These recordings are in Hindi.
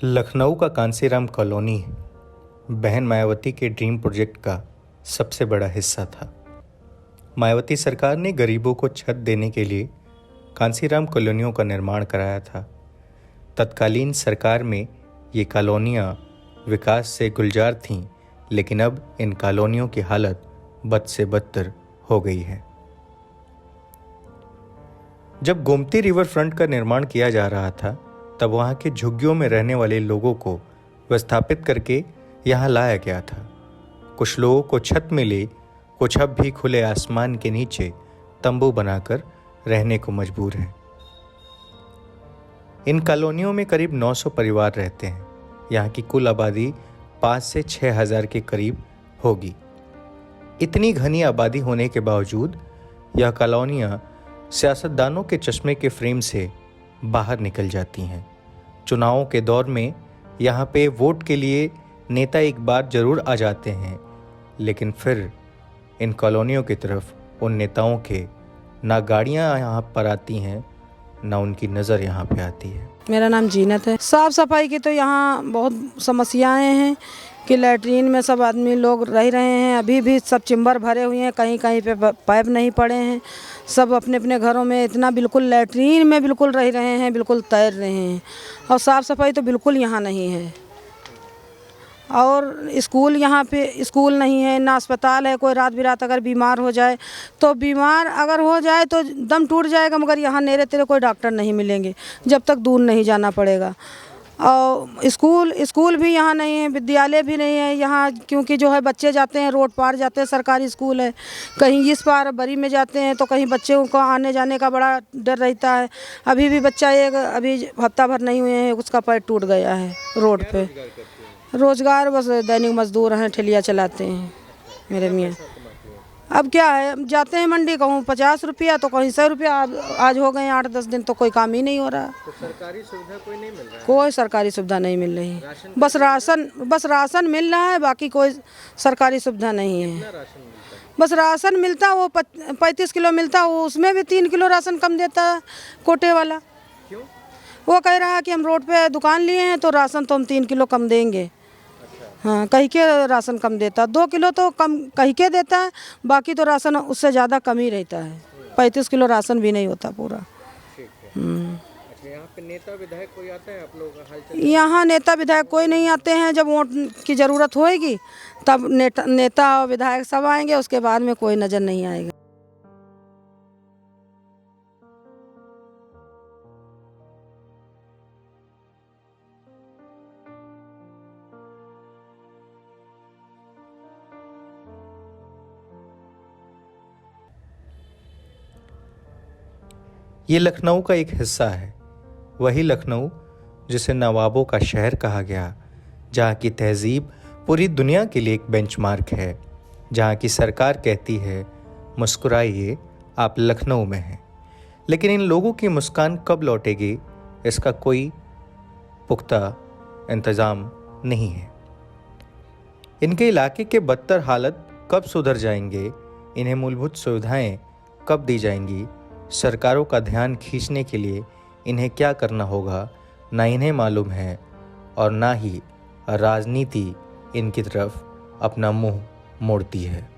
लखनऊ का कांसीराम कॉलोनी बहन मायावती के ड्रीम प्रोजेक्ट का सबसे बड़ा हिस्सा था। मायावती सरकार ने गरीबों को छत देने के लिए कांसीराम कॉलोनियों का निर्माण कराया था। तत्कालीन सरकार में ये कॉलोनियाँ विकास से गुलजार थीं, लेकिन अब इन कॉलोनियों की हालत बद से बदतर हो गई है। जब गोमती रिवर फ्रंट का निर्माण किया जा रहा था, तब वहाँ के झुग्गियों में रहने वाले लोगों को विस्थापित करके यहाँ लाया गया था। कुछ लोगों को छत मिली, कुछ अब भी खुले आसमान के नीचे तंबू बनाकर रहने को मजबूर हैं। इन कॉलोनियों में करीब 900 परिवार रहते हैं। यहाँ की कुल आबादी 5 से 6 हज़ार के करीब होगी। इतनी घनी आबादी होने के बावजूद यह कॉलोनियाँ सियासतदानों के चश्मे के फ्रेम से बाहर निकल जाती हैं। चुनावों के दौर में यहाँ पे वोट के लिए नेता एक बार जरूर आ जाते हैं, लेकिन फिर इन कॉलोनियों की तरफ उन नेताओं के ना गाड़ियाँ यहाँ पर आती हैं, ना उनकी नज़र यहाँ पे आती है। मेरा नाम जीनत है। साफ़ सफाई की तो यहाँ बहुत समस्याएं हैं कि लैट्रीन में सब आदमी लोग रह रहे हैं। अभी भी सब चिंबर भरे हुए हैं, कहीं कहीं पे पाइप नहीं पड़े हैं। सब अपने अपने घरों में इतना बिल्कुल लैट्रीन में बिल्कुल रह रहे हैं, बिल्कुल तैर रहे हैं। और साफ़ सफाई तो बिल्कुल यहाँ नहीं है। और स्कूल यहाँ पे स्कूल नहीं है, ना अस्पताल है। कोई रात बिरात अगर बीमार हो जाए तो बीमार अगर हो जाए तो दम टूट जाएगा, मगर यहाँ नेरे तेरे कोई डॉक्टर नहीं मिलेंगे जब तक दूर नहीं जाना पड़ेगा। और स्कूल भी यहाँ नहीं है, विद्यालय भी नहीं है यहाँ, क्योंकि जो है बच्चे जाते हैं रोड पार जाते हैं। सरकारी स्कूल है, कहीं इस पार बरी में जाते हैं तो कहीं बच्चों को आने जाने का बड़ा डर रहता है। अभी भी बच्चा एक अभी हफ्ता भर नहीं हुए हैं, उसका पैर टूट गया है रोड पे। रोजगार बस दैनिक मजदूर हैं, ठेलिया चलाते हैं मेरे मियाँ। अब क्या है, जाते हैं मंडी, कहूँ 50 रुपया तो कहीं 100 रुपया। आज हो गए 8-10 दिन तो कोई काम ही नहीं हो रहा। तो सरकारी सुविधा कोई नहीं मिल रहा है? कोई सरकारी सुविधा नहीं मिल रही। बस राशन मिल रहा है, बाकी कोई सरकारी सुविधा नहीं है। बस राशन मिलता, वो 35 किलो मिलता, वो उसमें भी 3 किलो राशन कम देता है कोटे वाला। क्यों? वो कह रहा है कि हम रोड पे दुकान लिए हैं तो राशन तो हम 3 किलो कम देंगे। हाँ, कहीं के राशन कम देता, 2 किलो तो कम कहीं के देता है, बाकी तो राशन उससे ज़्यादा कम ही रहता है। 35 किलो राशन भी नहीं होता पूरा। अच्छा, यहाँ पे नेता विधायक कोई आता है? आप लोग हालचाल? यहाँ नेता विधायक कोई नहीं आते हैं। जब वोट की ज़रूरत होएगी तब नेता और विधायक सब आएंगे, उसके बाद में कोई नज़र नहीं आएगा। ये लखनऊ का एक हिस्सा है, वही लखनऊ जिसे नवाबों का शहर कहा गया, जहाँ की तहजीब पूरी दुनिया के लिए एक बेंचमार्क है, जहाँ की सरकार कहती है मुस्कुराइए, आप लखनऊ में हैं। लेकिन इन लोगों की मुस्कान कब लौटेगी, इसका कोई पुख्ता इंतज़ाम नहीं है। इनके इलाके के बदतर हालत कब सुधर जाएंगे, इन्हें मूलभूत सुविधाएं कब दी जाएंगी, सरकारों का ध्यान खींचने के लिए इन्हें क्या करना होगा, ना इन्हें मालूम है और ना ही राजनीति इनकी तरफ अपना मुंह मोड़ती है।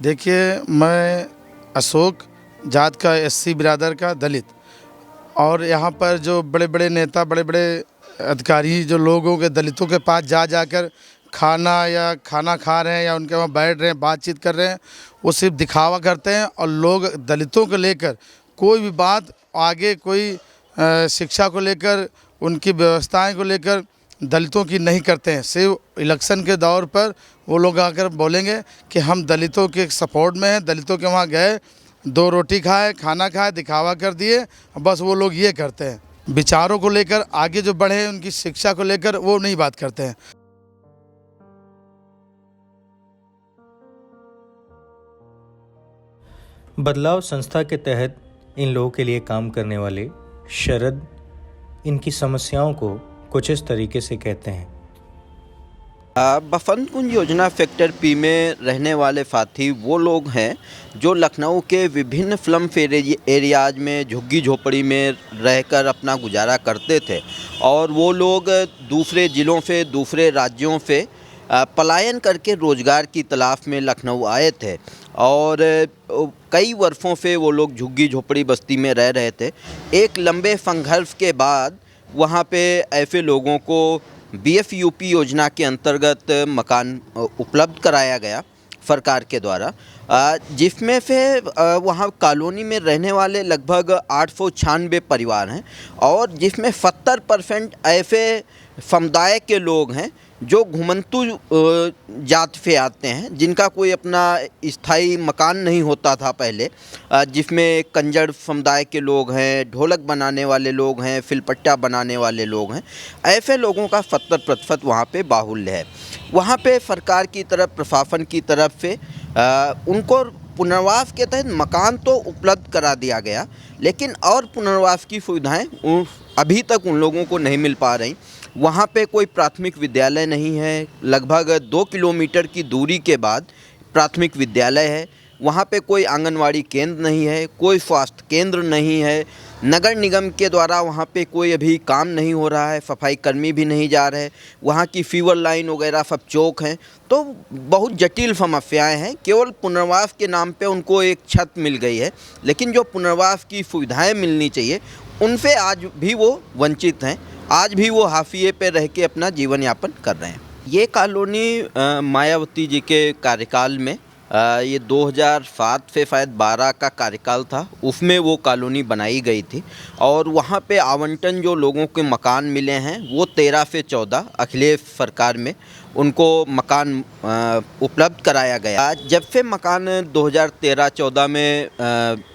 देखिए, मैं अशोक जात का, एससी बिरादर का, दलित, और यहाँ पर जो बड़े बड़े नेता, बड़े बड़े अधिकारी जो लोगों के दलितों के पास जाकर खाना खा रहे हैं या उनके वहाँ बैठ रहे हैं, बातचीत कर रहे हैं, वो सिर्फ दिखावा करते हैं। और लोग दलितों को लेकर कोई भी बात आगे, कोई शिक्षा को लेकर, उनकी व्यवस्थाएं को लेकर दलितों की नहीं करते हैं। सिर्फ इलेक्शन के दौर पर वो लोग आकर बोलेंगे कि हम दलितों के सपोर्ट में हैं, दलितों के वहाँ गए, 2 रोटी खाए, खाना खाए, दिखावा कर दिए, बस वो लोग ये करते हैं। विचारों को लेकर आगे जो बढ़े, उनकी शिक्षा को लेकर वो नहीं बात करते हैं। बदलाव संस्था के तहत इन लोगों के लिए काम करने वाले शरद इनकी समस्याओं को कुछ इस तरीके से कहते हैं। बसंत कुंज योजना सेक्टर पी में रहने वाले साथी वो लोग हैं जो लखनऊ के विभिन्न स्लम एरियाज में झुग्गी झोपड़ी में रहकर अपना गुजारा करते थे और वो लोग दूसरे ज़िलों से, दूसरे राज्यों से पलायन करके रोज़गार की तलाश में लखनऊ आए थे और कई वर्षों से वो लोग झुग्गी झोपड़ी बस्ती में रह रहे थे। एक लंबे संघर्ष के बाद वहाँ पे ऐसे लोगों को BFUP योजना के अंतर्गत मकान उपलब्ध कराया गया सरकार के द्वारा, जिसमें से वहाँ कॉलोनी में रहने वाले लगभग 896 परिवार हैं और जिसमें 70% ऐसे समुदाय के लोग हैं जो घुमंतु जात से आते हैं, जिनका कोई अपना स्थायी मकान नहीं होता था पहले, जिसमें कंजड़ समुदाय के लोग हैं, ढोलक बनाने वाले लोग हैं, फिलपट्टा बनाने वाले लोग हैं। ऐसे लोगों का 70% वहाँ पे बाहुल्य है। वहाँ पे सरकार की तरफ, प्रशासन की तरफ से उनको पुनर्वास के तहत मकान तो उपलब्ध करा दिया गया, लेकिन और पुनर्वास की सुविधाएं अभी तक उन लोगों को नहीं मिल पा रही। वहाँ पे कोई प्राथमिक विद्यालय नहीं है, लगभग 2 किलोमीटर की दूरी के बाद प्राथमिक विद्यालय है। वहाँ पे कोई आंगनवाड़ी केंद्र नहीं है, कोई स्वास्थ्य केंद्र नहीं है। नगर निगम के द्वारा वहाँ पे कोई अभी काम नहीं हो रहा है, सफाई कर्मी भी नहीं जा रहे। वहाँ की फीवर लाइन वगैरह सब चौक हैं, तो बहुत जटिल समस्याएं हैं। केवल पुनर्वास के नाम पे उनको एक छत मिल गई है, लेकिन जो पुनर्वास की सुविधाएं मिलनी चाहिए उनसे आज भी वो वंचित हैं। आज भी वो हाशिए पे रह के अपना जीवन यापन कर रहे हैं। ये कॉलोनी मायावती जी के कार्यकाल में ये 2007 से शायद 12 का कार्यकाल था, उसमें वो कॉलोनी बनाई गई थी और वहाँ पे आवंटन जो लोगों के मकान मिले हैं वो 13 से 14 अखिलेश सरकार में उनको मकान उपलब्ध कराया गया। जब से मकान 2013-14 में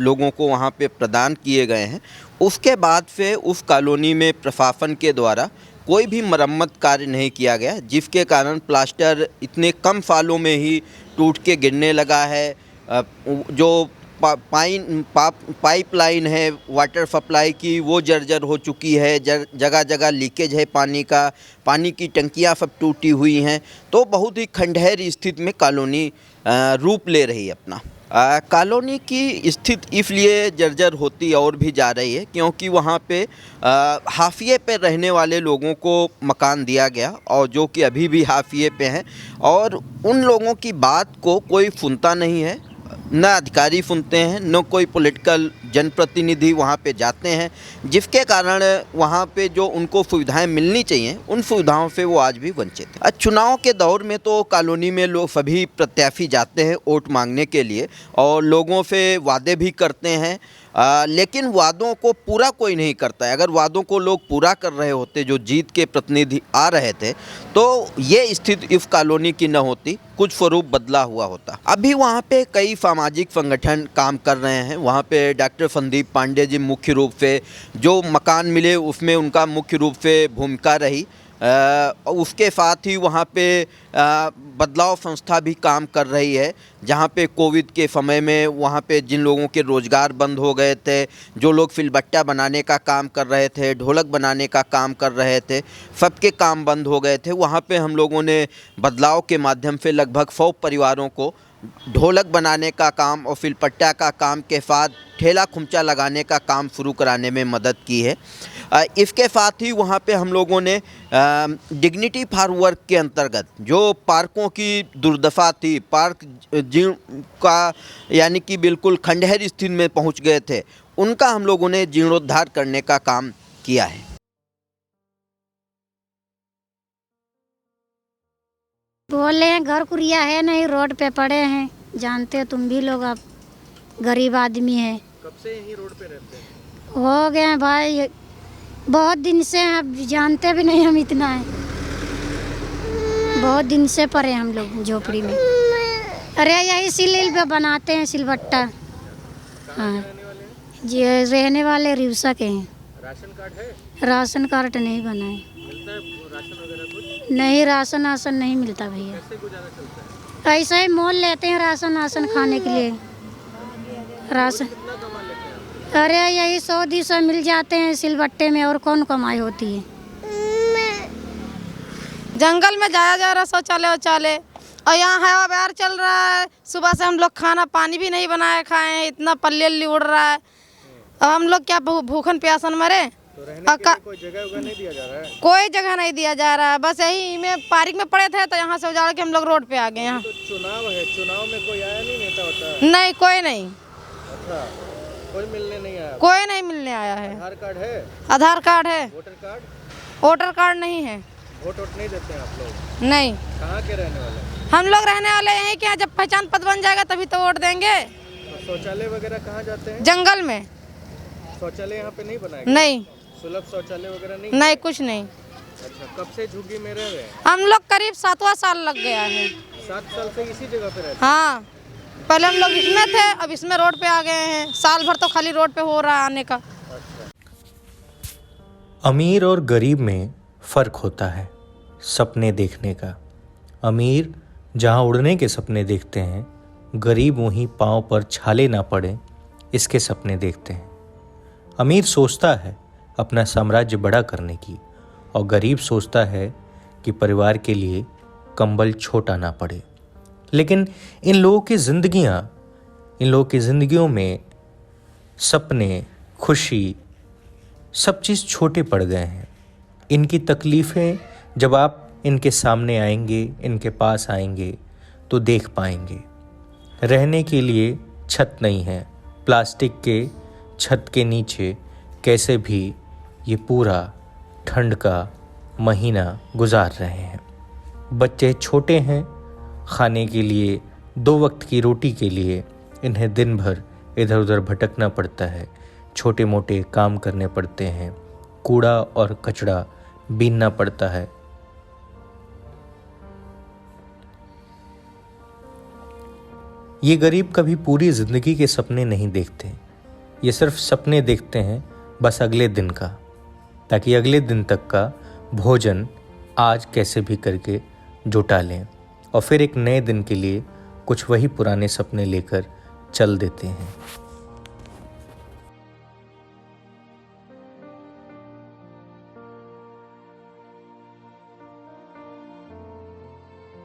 लोगों को वहाँ पे प्रदान किए गए हैं, उसके बाद से उस कॉलोनी में प्रशासन के द्वारा कोई भी मरम्मत कार्य नहीं किया गया, जिसके कारण प्लास्टर इतने कम सालों में ही टूट के गिरने लगा है। जो पाइपलाइन है वाटर सप्लाई की वो जर्जर हो चुकी है, जगह जगह लीकेज है पानी का, पानी की टंकियां सब टूटी हुई हैं। तो बहुत ही खंडहर स्थिति में कॉलोनी रूप ले रही है अपना। कॉलोनी की स्थिति इसलिए जर्जर होती और भी जा रही है क्योंकि वहाँ पे हाशिए पे रहने वाले लोगों को मकान दिया गया और जो कि अभी भी हाशिए पे हैं और उन लोगों की बात को कोई सुनता नहीं है, न अधिकारी सुनते हैं, न कोई पॉलिटिकल जनप्रतिनिधि वहाँ पे जाते हैं, जिसके कारण वहाँ पे जो उनको सुविधाएं मिलनी चाहिए उन सुविधाओं से वो आज भी वंचित हैं। चुनाव के दौर में तो कॉलोनी में लोग सभी प्रत्याशी जाते हैं वोट मांगने के लिए और लोगों से वादे भी करते हैं, लेकिन वादों को पूरा कोई नहीं करता है। अगर वादों को लोग पूरा कर रहे होते, जो जीत के प्रतिनिधि आ रहे थे, तो ये स्थिति इस कॉलोनी की न होती, कुछ स्वरूप बदला हुआ होता। अभी वहाँ पे कई सामाजिक संगठन काम कर रहे हैं। वहाँ पे डॉक्टर संदीप पांडे जी मुख्य रूप से, जो मकान मिले उसमें उनका मुख्य रूप से भूमिका रही। उसके साथ ही वहाँ पे बदलाव संस्था भी काम कर रही है, जहाँ पे कोविड के समय में वहाँ पे जिन लोगों के रोज़गार बंद हो गए थे, जो लोग फिलबट्टा बनाने का काम कर रहे थे, ढोलक बनाने का काम कर रहे थे, सबके काम बंद हो गए थे। वहाँ पे हम लोगों ने बदलाव के माध्यम से लगभग 100 परिवारों को ढोलक बनाने का काम और फिलपट्टा का काम के साथ ठेला खुमचा लगाने का काम शुरू कराने में मदद की है। इसके साथ ही वहाँ पे हम लोगों ने डिग्निटी फॉर वर्क के अंतर्गत जो पार्कों की दुर्दशा थी, पार्क जीर्ण का यानी कि बिल्कुल खंडहर स्थिति में पहुँच गए थे, उनका हम लोगों ने जीर्णोद्धार करने का काम किया है। बोले हैं घर कुरिया है नहीं, रोड पे पड़े हैं, जानते हो तुम भी लोग, आप गरीब आदमी हैं। कब से यहीं रोड पे रहते हैं? हो गए हैं भाई, बहुत दिन से, आप जानते भी नहीं हम इतना है, बहुत दिन से पड़े हम लोग झोपड़ी में। अरे यही सिल पे बनाते हैं सिलबट्टा। हाँ जी, रहने वाले रिवसा के हैं। राशन कार्ड है? राशन कार्ड नहीं बनाए। मिलता है राशन वगैरह कुछ? नहीं, राशन आसन नहीं मिलता भैया। कैसे गुजारा चलता है? ऐसा ही मोल लेते हैं राशन आसन खाने के लिए। राशन कितना कमा लेते हैं? अरे यही 100-200 मिल जाते हैं सिलबट्टे में, और कौन कमाई होती है। जंगल में जाया जा रहा शौचालय, और यहाँ हवा बहार चल रहा है। सुबह से हम लोग खाना पानी भी नहीं बनाए खाए हैं, इतना पल्ली उड़ रहा है। अब हम लोग क्या भूखन प्यासन मरे। तो रहने के लिए कोई जगह नहीं दिया जा रहा है? कोई जगह नहीं दिया जा रहा है, बस यही में पार्क में पड़े थे तो यहाँ से उजाड़ के हम लोग रोड पे आ गए। यहाँ तो चुनाव है, चुनाव में कोई आया नहीं, नेता होता है? नहीं, कोई नहीं। अच्छा, कोई मिलने नहीं आया? कोई नहीं मिलने आया है। आधार कार्ड है? आधार कार्ड है। Voter card? वोटर कार्ड नहीं है। वोट नहीं देते हैं आप लोग? नहीं। कहाँ के रहने वाले? हम लोग रहने वाले यहीं के हैं, जब पहचान पत्र बन जाएगा तभी तो वोट देंगे। तो शौचालय वगैरह कहाँ जाते हैं? जंगल में। शौचालय यहाँ पे नहीं बनाए? नहीं। सुलभ शौचालय वगैरह नहीं? नहीं, कुछ नहीं। अच्छा, कब से झुग्गी में रह रहे हैं? हम लोग करीब 7वां साल लग गया है। 7 साल से इसी जगह पे रहते हैं? हाँ, पहले हम लोग इसमें थे, अब इसमें रोड पे आ गए हैं। साल भर तो खाली रोड पे हो रहा है आने का। अमीर और गरीब में फ़र्क होता है सपने देखने का। अमीर जहाँ उड़ने के सपने देखते हैं, गरीब वहीं पाँव पर छाले ना पड़े इसके सपने देखते हैं। अमीर सोचता है अपना साम्राज्य बड़ा करने की, और गरीब सोचता है कि परिवार के लिए कंबल छोटा ना पड़े। लेकिन इन लोगों की ज़िंदगियों में सपने, खुशी, सब चीज़ छोटे पड़ गए हैं। इनकी तकलीफ़ें जब आप इनके सामने आएंगे, इनके पास आएंगे तो देख पाएंगे। रहने के लिए छत नहीं है, प्लास्टिक के छत के नीचे कैसे भी ये पूरा ठंड का महीना गुजार रहे हैं। बच्चे छोटे हैं, खाने के लिए 2 वक्त की रोटी के लिए इन्हें दिन भर इधर उधर भटकना पड़ता है, छोटे मोटे काम करने पड़ते हैं, कूड़ा और कचरा बीनना पड़ता है। ये गरीब कभी पूरी ज़िंदगी के सपने नहीं देखते, ये सिर्फ सपने देखते हैं बस अगले दिन का, ताकि अगले दिन तक का भोजन आज कैसे भी करके जुटा लें, और फिर एक नए दिन के लिए कुछ वही पुराने सपने लेकर चल देते हैं।